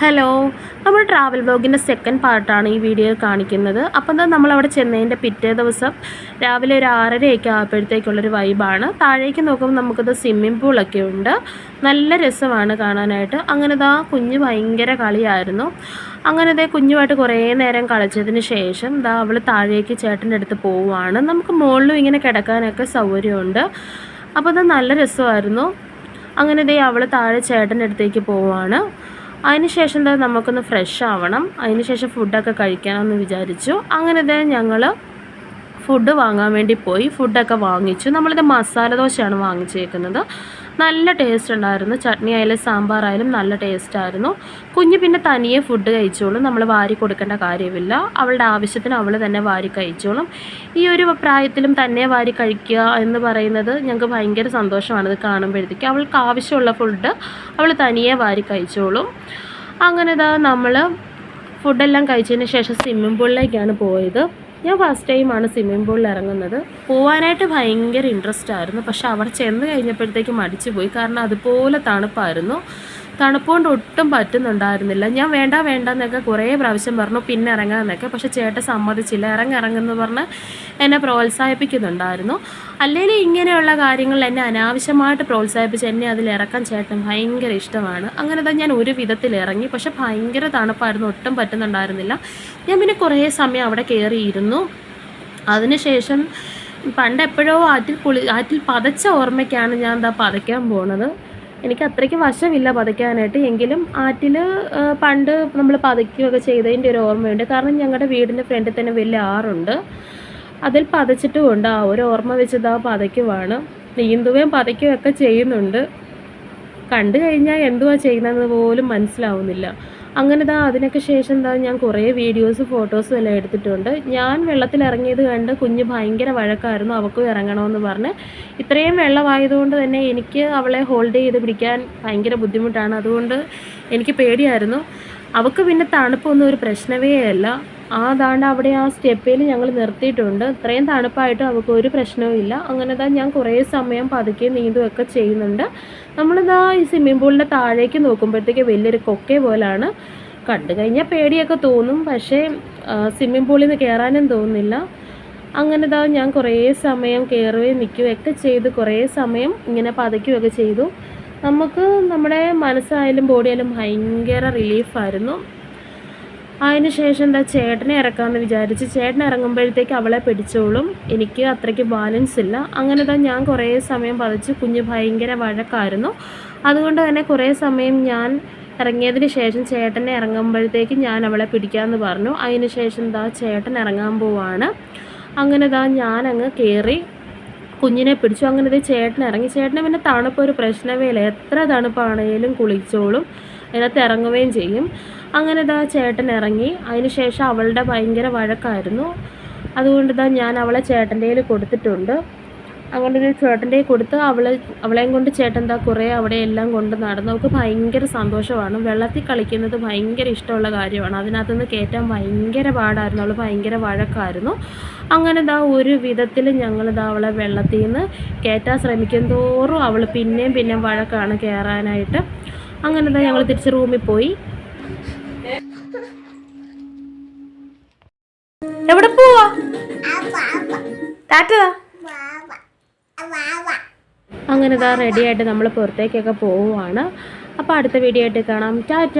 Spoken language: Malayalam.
ഹലോ, നമ്മൾ ട്രാവൽ വ്ലോഗിൻ്റെ സെക്കൻഡ് പാർട്ടാണ് ഈ വീഡിയോയിൽ കാണിക്കുന്നത്. അപ്പം എന്താ നമ്മളവിടെ ചെന്നതിൻ്റെ പിറ്റേ ദിവസം രാവിലെ ഒരു 6:30 ആയപ്പോഴത്തേക്കുള്ളൊരു വൈബാണ്. താഴേക്ക് നോക്കുമ്പോൾ നമുക്കത് സ്വിമ്മിംഗ് പൂളൊക്കെ ഉണ്ട്. നല്ല രസമാണ് കാണാനായിട്ട്. അങ്ങനെ കുഞ്ഞ് ഭയങ്കര കളിയായിരുന്നു. അങ്ങനെ കുഞ്ഞുമായിട്ട് കുറേ നേരം കളിച്ചതിന് ശേഷം അവൾ താഴേക്ക് ചേട്ടൻ്റെ അടുത്ത് പോവുകയാണ്. നമുക്ക് മുകളിലും ഇങ്ങനെ കിടക്കാനൊക്കെ സൗകര്യമുണ്ട്. അപ്പോൾ അത് നല്ല രസമായിരുന്നു. അങ്ങനെ അവൾ താഴെ ചേട്ടൻ്റെ അടുത്തേക്ക് പോവുകയാണ്. അതിനുശേഷം നമുക്കൊന്ന് ഫ്രഷ് ആവണം. അതിനുശേഷം ഫുഡൊക്കെ കഴിക്കാമെന്ന് വിചാരിച്ചു. അങ്ങനെ ഞങ്ങൾ ഫുഡ് വാങ്ങാൻ വേണ്ടി പോയി. ഫുഡൊക്കെ വാങ്ങിച്ചു. നമ്മളിത് മസാല ദോശയാണ് വാങ്ങിച്ചേക്കുന്നത്. നല്ല ടേസ്റ്റ് ഉണ്ടായിരുന്നു. ചട്നി ആയാലും സാമ്പാറായാലും നല്ല ടേസ്റ്റായിരുന്നു. കുഞ്ഞ് പിന്നെ തനിയെ ഫുഡ് കഴിച്ചോളും. നമ്മൾ വാരി കൊടുക്കേണ്ട കാര്യമില്ല. അവളുടെ ആവശ്യത്തിന് അവൾ തന്നെ വാരി കഴിച്ചോളും. ഈ ഒരു പ്രായത്തിലും തന്നെ വാരി കഴിക്കുക എന്ന് പറയുന്നത് ഞങ്ങൾക്ക് ഭയങ്കര സന്തോഷമാണ്. ഇത് കാണുമ്പോഴത്തേക്ക് അവൾക്ക് ആവശ്യമുള്ള ഫുഡ് അവൾ തനിയെ വാരി കഴിച്ചോളും. അങ്ങനെ നമ്മൾ ഫുഡെല്ലാം കഴിച്ചതിന് ശേഷം സ്വിമ്മിംഗ് പൂളിലേക്കാണ് പോയത്. ഞാൻ ഫസ്റ്റ് ടൈമാണ് സ്വിമ്മിംഗ് പൂളിൽ ഇറങ്ങുന്നത്. പോകാനായിട്ട് ഭയങ്കര ഇൻട്രസ്റ്റ് ആയിരുന്നു. പക്ഷെ അവിടെ ചെന്ന് കഴിഞ്ഞപ്പോഴത്തേക്ക് മടിച്ചു പോയി. കാരണം അതുപോലെ തണുപ്പായിരുന്നു. തണുപ്പുകൊണ്ട് ഒട്ടും പറ്റുന്നുണ്ടായിരുന്നില്ല. ഞാൻ വേണ്ട എന്നൊക്കെ കുറേ പ്രാവശ്യം പറഞ്ഞു, പിന്നെ ഇറങ്ങാമെന്നൊക്കെ. പക്ഷെ ചേട്ടൻ സമ്മതിച്ചില്ല. ഇറങ്ങുമെന്ന് പറഞ്ഞ് എന്നെ പ്രോത്സാഹിപ്പിക്കുന്നുണ്ടായിരുന്നു. അല്ലെങ്കിൽ ഇങ്ങനെയുള്ള കാര്യങ്ങളിൽ എന്നെ അനാവശ്യമായിട്ട് പ്രോത്സാഹിപ്പിച്ച് എന്നെ അതിലിറക്കാൻ ചേട്ടൻ ഭയങ്കര ഇഷ്ടമാണ്. അങ്ങനെ ഞാൻ ഒരു വിധത്തിൽ ഇറങ്ങി. പക്ഷെ ഭയങ്കര തണുപ്പായിരുന്നു. ഒട്ടും പറ്റുന്നുണ്ടായിരുന്നില്ല. ഞാൻ പിന്നെ കുറേ സമയം അവിടെ കയറിയിരുന്നു. അതിനുശേഷം പണ്ട് എപ്പോഴോ ആറ്റിൽ പതച്ച ഓർമ്മയ്ക്കാണ് ഞാൻ പതയ്ക്കാൻ പോണത്. എനിക്ക് അത്രയ്ക്ക് വശമില്ല പതയ്ക്കാനായിട്ട്. എങ്കിലും ആറ്റിൽ പണ്ട് നമ്മൾ പതയ്ക്കുകയൊക്കെ ചെയ്തതിൻ്റെ ഒരു ഓർമ്മയുണ്ട്. കാരണം ഞങ്ങളുടെ വീടിൻ്റെ ഫ്രണ്ടിൽ തന്നെ വലിയ ആറുണ്ട്. അതിൽ പതച്ചിട്ടുമുണ്ട്. ആ ഒരു ഓർമ്മ വെച്ച് പതയ്ക്കുവാണ്. നീന്തുകയും പതയ്ക്കുകയൊക്കെ ചെയ്യുന്നുണ്ട്. കണ്ടു കഴിഞ്ഞാൽ എന്തുവാ ചെയ്യുന്നതെന്ന് പോലും മനസ്സിലാവുന്നില്ല. അങ്ങനെ അതിനൊക്കെ ശേഷം ഞാൻ കുറേ വീഡിയോസ് ഫോട്ടോസും എല്ലാം എടുത്തിട്ടുണ്ട്. ഞാൻ വെള്ളത്തിലിറങ്ങിയത് കണ്ട് കുഞ്ഞ് ഭയങ്കര വഴക്കായിരുന്നു. അവൾക്കും ഇറങ്ങണമെന്ന് പറഞ്ഞ്. ഇത്രയും വെള്ളമായതുകൊണ്ട് തന്നെ എനിക്ക് അവളെ ഹോൾഡ് ചെയ്ത് പിടിക്കാൻ ഭയങ്കര ബുദ്ധിമുട്ടാണ്. അതുകൊണ്ട് എനിക്ക് പേടിയായിരുന്നു. അവൾക്ക് പിന്നെ തണുപ്പൊന്നും ഒരു പ്രശ്നമേ അല്ല. അവിടെ ആ സ്റ്റെപ്പിൽ ഞങ്ങൾ നിർത്തിയിട്ടുണ്ട്. ഇത്രയും തണുപ്പായിട്ടും അവൾക്ക് ഒരു പ്രശ്നവും ഇല്ല. അങ്ങനെ ഞാൻ കുറേ സമയം പതുക്കെ നീന്തുകയൊക്കെ ചെയ്യുന്നുണ്ട്. ഈ സ്വിമ്മിംഗ് പൂളിൻ്റെ താഴേക്ക് നോക്കുമ്പോഴത്തേക്ക് വലിയൊരു കൊക്കെ പോലാണ്. കണ്ടു കഴിഞ്ഞാൽ പേടിയൊക്കെ തോന്നും. പക്ഷേ സ്വിമ്മിംഗ് പൂളിൽ നിന്ന് കയറാനും തോന്നുന്നില്ല. അങ്ങനെ ഞാൻ കുറേ സമയം കയറുകയും നിൽക്കുകയൊക്കെ ചെയ്ത് കുറേ സമയം ഇങ്ങനെ പതയ്ക്കുകയൊക്കെ ചെയ്തു. നമുക്ക് നമ്മുടെ മനസ്സായാലും ബോഡിയായാലും ഭയങ്കര റിലീഫായിരുന്നു. അതിന് ശേഷം ചേട്ടനെ ഇറക്കാമെന്ന് വിചാരിച്ച്. ചേട്ടൻ ഇറങ്ങുമ്പോഴത്തേക്ക് അവളെ പിടിച്ചോളും. എനിക്ക് അത്രയ്ക്ക് ബാലൻസ് ഇല്ല. അങ്ങനെ ഞാൻ കുറേ സമയം പതച്ച്. കുഞ്ഞ് ഭയങ്കര വഴക്കായിരുന്നു. അതുകൊണ്ട് തന്നെ കുറേ സമയം ഞാൻ ഇറങ്ങിയതിന് ശേഷം ചേട്ടനെ ഇറങ്ങുമ്പോഴത്തേക്ക് ഞാൻ അവളെ പിടിക്കാമെന്ന് പറഞ്ഞു. അതിന് ശേഷം ചേട്ടൻ ഇറങ്ങാൻ പോവാണ്. അങ്ങനെ ഞാനങ്ങ് കയറി കുഞ്ഞിനെ പിടിച്ചു. അങ്ങനെ ചേട്ടൻ ഇറങ്ങി. ചേട്ടന് പിന്നെ തണുപ്പ് ഒരു പ്രശ്നമേ ഇല്ല. എത്ര തണുപ്പാണേലും കുളിച്ചോളും. അതിനകത്ത് ഇറങ്ങുകയും ചെയ്യും. അങ്ങനെ ചേട്ടൻ ഇറങ്ങി. അതിന് ശേഷം അവളുടെ ഭയങ്കര വഴക്കായിരുന്നു. അതുകൊണ്ട് ഞാൻ അവളെ ചേട്ടൻ്റെ കയ്യിൽ കൊടുത്തിട്ടുണ്ട്. അങ്ങനെ ഒരു ചേട്ടൻ്റെ കയ്യിൽ കൊടുത്ത് അവളെയും കൊണ്ട് ചേട്ടൻ കുറേ അവിടെ എല്ലാം കൊണ്ട് നടന്നു. അവൾക്ക് ഭയങ്കര സന്തോഷമാണ്. വെള്ളത്തിൽ കളിക്കുന്നത് ഭയങ്കര ഇഷ്ടമുള്ള കാര്യമാണ്. അതിനകത്തുനിന്ന് കയറ്റാൻ ഭയങ്കര പാടായിരുന്നു. അവൾ ഭയങ്കര വഴക്കായിരുന്നു. അങ്ങനെ ഒരു വിധത്തിൽ ഞങ്ങൾ അവളെ വെള്ളത്തിൽ നിന്ന് കയറ്റാൻ ശ്രമിക്കും തോറും അവൾ പിന്നെയും വഴക്കാണ് കയറാനായിട്ട്. അങ്ങനെ ഞങ്ങൾ തിരിച്ച് റൂമിൽ പോയി. എവിടെ പോവാ? ടാറ്റ. അങ്ങനെ റെഡിയായിട്ട് നമ്മൾ പുറത്തേക്കൊക്കെ പോവുകയാണ്. അപ്പോൾ അടുത്ത വീഡിയോ ആയിട്ട് കാണാം. ടാറ്റ.